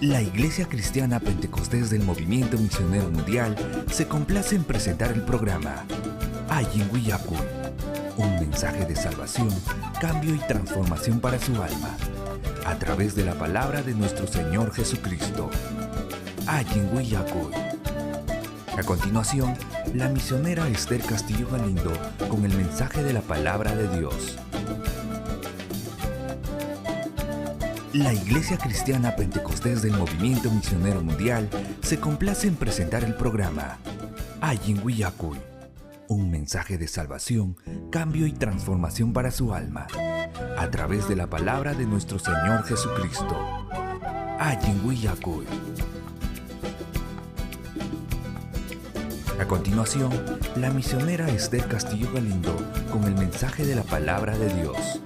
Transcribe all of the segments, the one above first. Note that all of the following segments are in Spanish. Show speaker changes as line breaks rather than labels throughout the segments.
La Iglesia Cristiana Pentecostés del Movimiento Misionero Mundial se complace en presentar el programa Ayin Willacuy, un mensaje de salvación, cambio y transformación para su alma, a través de la palabra de nuestro Señor Jesucristo. Ayin Willacuy. A continuación, la misionera Esther Castillo Galindo con el mensaje de la palabra de Dios. La Iglesia Cristiana Pentecostés del Movimiento Misionero Mundial se complace en presentar el programa Ayin Willacuy, un mensaje de salvación, cambio y transformación para su alma, a través de la palabra de nuestro Señor Jesucristo. Ayin Willacuy. A continuación, la misionera Esther Castillo Galindo con el mensaje de la palabra de Dios.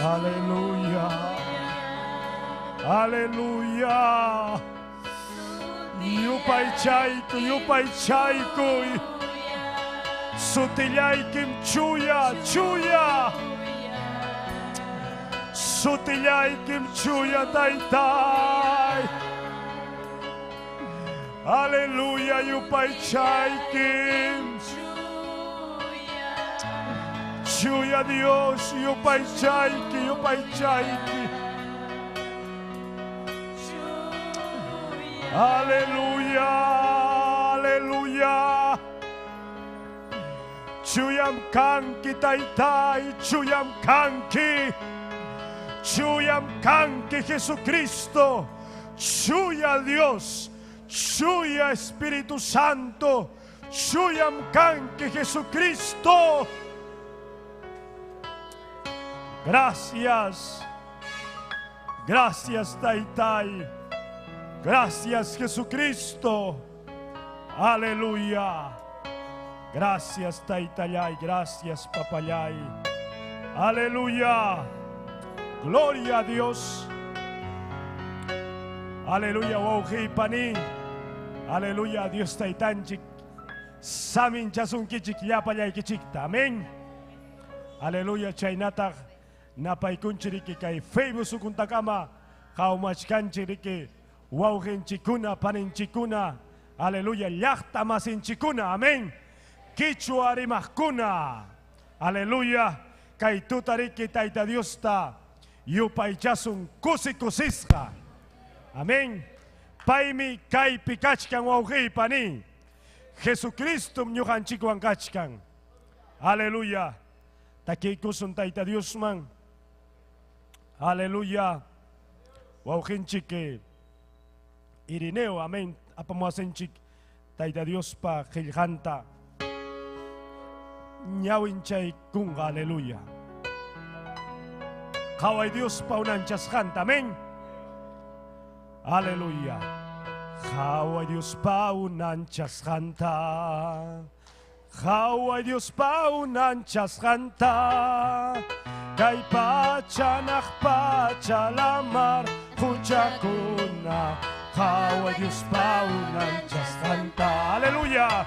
Aleluya, aleluya. Yupay chayku, sutilaykim chuya, sutilaykim chuya taytay. Aleluya, yupay chaykim. Chuya Dios, yupay chayki. Aleluya, aleluya. Chuyam kanki taytay, chuyam kanki Jesucristo, chuya Dios, chuya Espíritu Santo, chuyam kanki Jesucristo. Gracias, gracias taytay, gracias Jesucristo, aleluya. Gracias taytayay, gracias papayay, aleluya. Gloria a Dios, aleluya. Wauji pani, aleluya. Dios taytanchik, samin chasun kichik yapayay kichikta, amén. Aleluya. Chaynata napaykunchiriki kay Facebook sukuntakama kaumachkanchiriki waujenchikuna paninchikuna, aleluya. Llaqta masinchikuna, amén. Kichwa rimajkuna, aleluya. Kay tutariki tayta Diosta yupaychasun kusisqa, amén. Paymi kay pikachkan wauqiypani Jesucristo ñuqanchikwan kachkan, aleluya. Takikusun tayta Diosman, aleluya. Wauqinchik Irineo, amén. Apamuasenchik tayta Diospa qillqanta ñawinchay kunga, aleluya. Qaway Diospa unanchasqanta, amén. Aleluya. Qaway Diospa unanchasqanta, qaway Diospa unanchasqanta, kay pachanaq pachalamar huchakuna, qaway Diospa unanchasqanta, aleluya.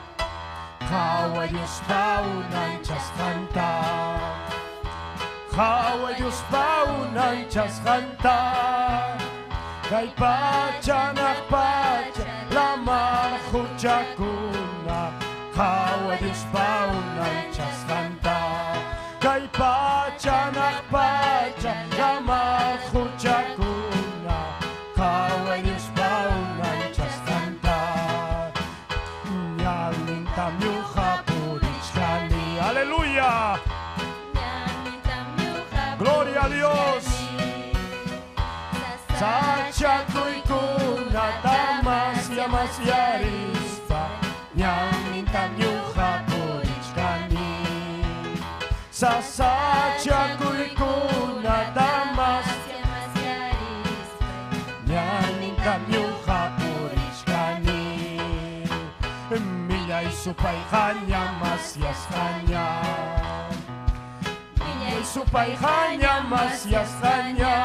Hawa Dios paunanchas cantar. Hawa Dios paunanchas cantar. Kay pachanak pacha lamar huchakuna. Hawa Dios paunanchas cantar. Kay pachanak pacha lamar huchakuna. Hawa Dios paunanchas cantar. Nyanin tamyuha purichkani. Aleluya. Gloria a Dios. Sachakuy kuna tamas yamas yarispa. Nyanin tamyuha purichkani. Sachakuy kuna tamas nyanin tamyuha purichkani. Milay supay kanya masyas kanya. Supay kanya masyas kanya.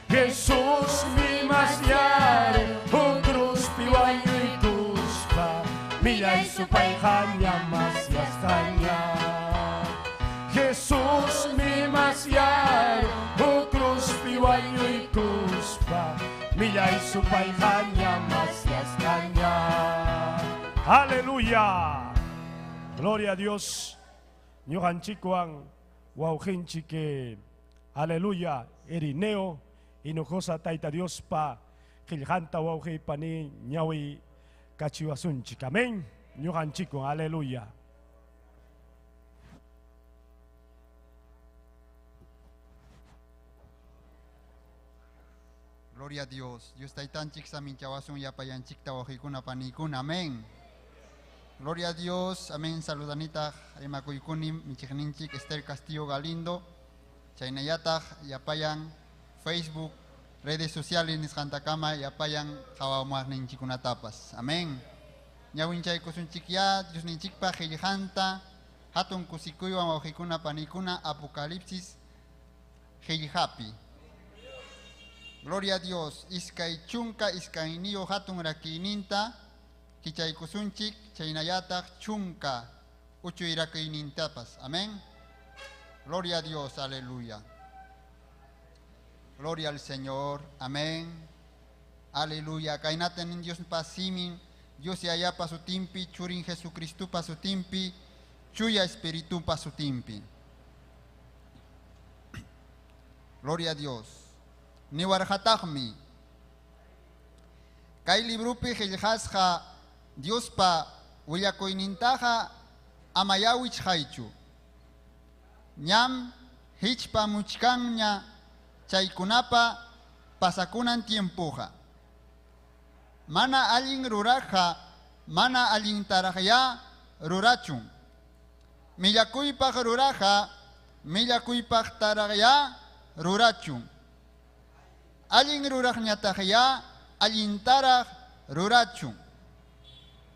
Jesús mi masyare o cruz piwanyo ikuspa. Milay supay kanya masyas kanya. Jesús mi masyare o cruz piwanyo ikuspa. Milay supay kanya masyas kanya. Aleluya. Gloria a Dios. Nyohan chikwang wauhin chike. Aleluya. Erineo. Inukosa taita Dios pa. Kiljanta wauhi pani nyawi kachiwasun chika. Amen. Nyohan chikwang. Aleluya.
Gloria a Dios. Dios taitan chik sa minchawasun yapayan chik tawahikuna panikuna. Amén. Gloria a Dios. Amén. Saludanita emakuikunim michikninchik Esther Castillo Galindo. Chaynayatah yapayan Facebook, redes sociales niskantakama yapayan hawamagninchikunatapas. Amén. Ñawinchay kusunchikya Dios ninchikpa hijanta hatun kusikuyo amawahikuna panikuna Apocalipsis hijihapi. Gloria a Dios. Iskay chunka iskay niyo hatun rakininta kichay kusunchik chaynayatah chunka uchuy rakinintapas. Amén. Gloria a Dios. Aleluya. Gloria al Señor. Amén. Aleluya. Kainaten en Dios pasimin. Dios y allá pa su timpi. Churin Jesucristo pa su timpi. Chuya Espíritu pa su timpi. Gloria a Dios. Ni warhatahmi. Kay librupi hiljasha Dios pa uyakoinintaja amayawich haichu. Ñam hichpa muchkanña chaykunapa pasakunan tiempuja. Mana allin ruraja, mana allin tarajya rurachun. Millakuypaj ruraja, millakuypaj tarajya rurachun. Allin rurajñatajya, allin taraj rurachun.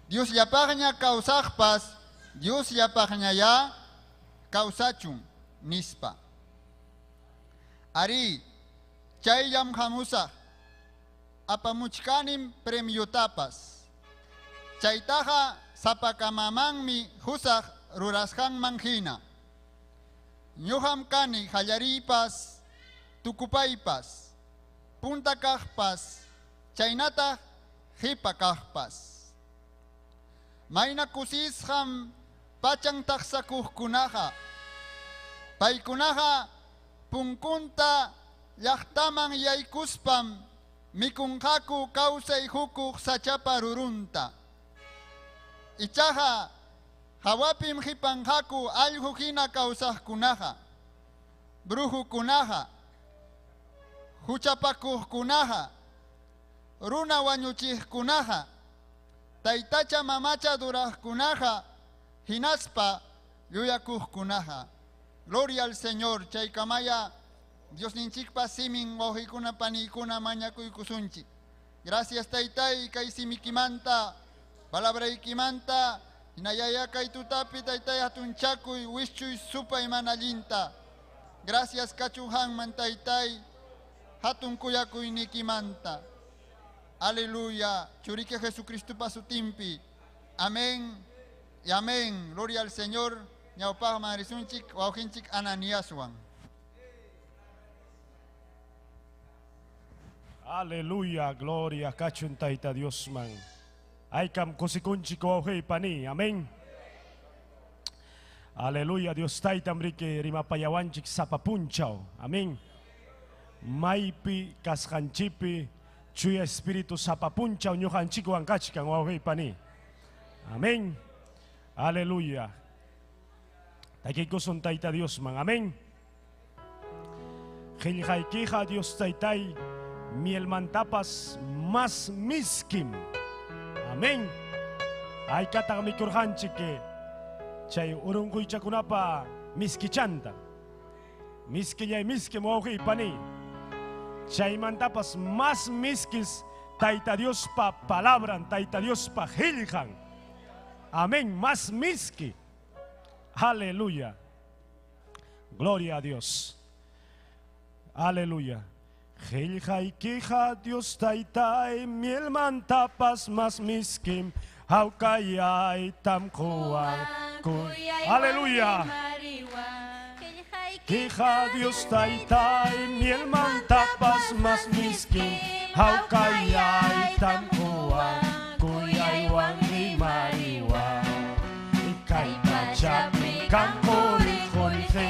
Dios yapajña causajpas, Dios yapajña ya causachun nispa. Ari chayam hamusa apamuchkanim premiotapas. Chaytaja sapakamamanmi husaj rurasjan manjina. Ñuham kani hallaripas, tukupaypas, punta kajpas, chaynata hipa kajpas. Mayna kusisham pachang taksakuhkunaja. Paykunaja punkunta llaqtaman yaykuspam mikunhaku kawsay hukuk sachapa rurunta. Ichaja hawapim hipanhaku allhu hina kawsajkunaja. Brujukunaja, huchapakuhkunaja, runa wañuchijkunaja, taitacha mamacha durajkunaja, hinaspa yuyakuhkunaja. Gloria al Señor. Chaykamaya Dios ninchikpa simin wawhikuna panikuna mañakuykusunchik. Gracias taytay kay simikimanta, palabraykimanta, hinayaya kay tutapi taytay hatunchakuy wischuy supay manallinta. Gracias kachuhanman taytay hatun kuyakuynikimanta. Aleluya. Churique Jesucristo pa su timpi. Amén. Y amén. Gloria al Señor. Ñaupaj Marisunchik, Wauhinchik Ananíaswan.
Aleluya, gloria, kachun taita Dios man. Aikam kusikunchik wauhei pani, amén. Aleluya, Dios taita mrike rimapayawanchik sapapunchao, amén. Maipi, kashanchipi, chuya espíritu sapapunchao, ñuhanchik wankachikan wauhei pani. Amén. Aleluya. Taikikusun taita Dios man, amén. Jiljaikija Dios taitai, miel mantapas más miskim. Amén. Ay katag mikurhanchike, chay urungkuy chakunapa miskichanta. Miskiyay miskim wauhi pani. Chay mantapas más miskis taita Dios pa palabran, taita Dios pa jiljan. Amén, más miski. Aleluya. Gloria a Dios. Aleluya. Jiljaikija Dios taitai, miel mantapas más miskim, haukayay tamkuan. Aleluya. Kija Dios taitai, miel mantapas más miskim, haukayay tamkuan, kuyay wan limariwa. Ikay pachapi kampori konfe,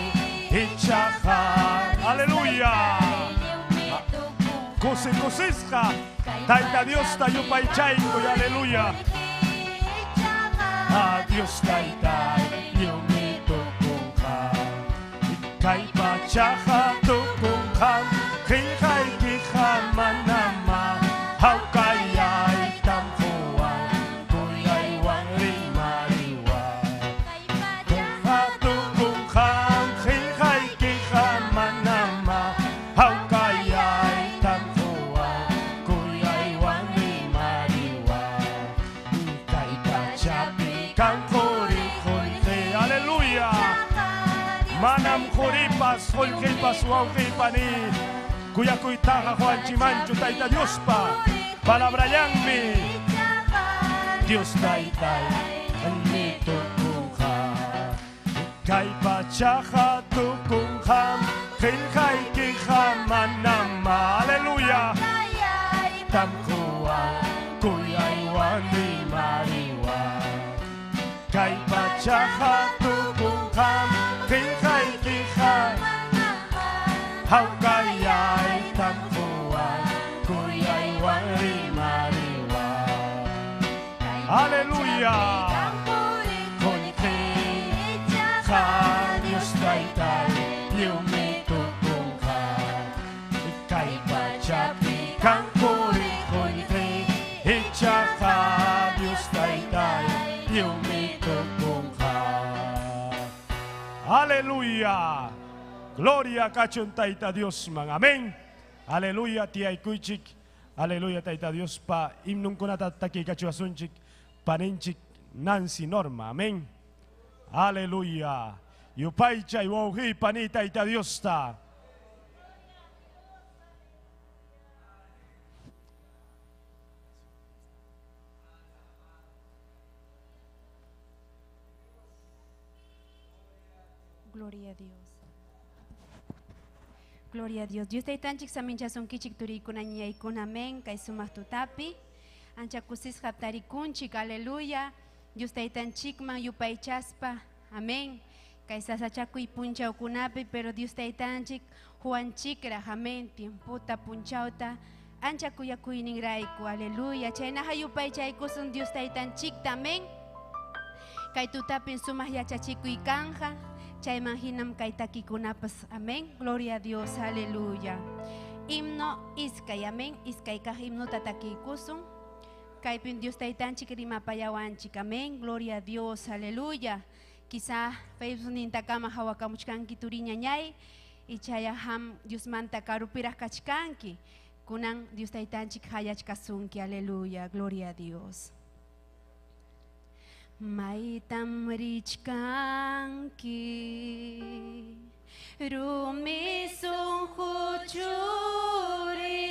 ichaha. Aleluya. Kusiska, taita Dios tayupay chayko, aleluya. Adiós taita, yumito kungha. Ikay pachaha tukungha, jilhay kija manama, haukayay tamhuan, kuyay wan rimariwa. Tungha tukungha, jilhay kija manama, haukayay tamhuan, kuyay wan rimariwa. Ikay pachapi kang kuri-kuri, aleluya. Manam kuripas, holkipas, wauhipani. Kuya kuitaja Juan Chimancho, taita Dios pa. Palabra yangmi. Dios taitai, el tukungha. Kay pachaha tukungha, jilhay kija manama. Aleluya. Tamkuan, kuyay wan limariwa. Kay pachaha tukungha, jilhay kija, haukayay tamkuan, kuyay wan limariwa. Aleluya. Konjija Dios taitai, yumito kungha. Ikay pachapi kang kuri-kuri, ichaha Dios taitai, yumito kungha. Aleluya. Gloria kachun taita Dios man. Amén. Aleluya tiay kuichik. Aleluya taita Dios pa imnun kunatattaki kachuasunchik paninchik Nancy Norma. Amén. Aleluya. Yupay chay wauhi pani taita Dios ta.
Gloria a Dios. Gloria a Dios. Dios taitanchik samincha son kichik turikuna ñaykuna amén. Kay sumak tutapi. Ancha kusis haptarikunchik. Aleluya. Dios taitanchikman yupaychaspa. Amén. Kay sasachakuy punchawkunapi. Pero Dios taitanchik huanchikra. Amén. Tiemputa punchawta. Ancha kuyakuyningrayku. Aleluya. Chaynaja yupaychaykusun Dios taitanchikta. Amén. Kay tutapin sumak yachachikuy kanja. Chayman hinam kay takikunapas. Amén. Gloria a Dios. Aleluya. Himno iskay. Amén. Iskay ka himno tatakikusun. Kaypin Dios taitanchik rimapayawanchik. Amén. Gloria a Dios. Aleluya. Quizá Facebook nintakama hawakamuchkanki turiñañay. Y chayaham Dios manta karupiras kachkanki. Kunan Dios taitanchik hayachkasunki. Aleluya. Gloria a Dios. Maitam richkanki, rumisun huchuri,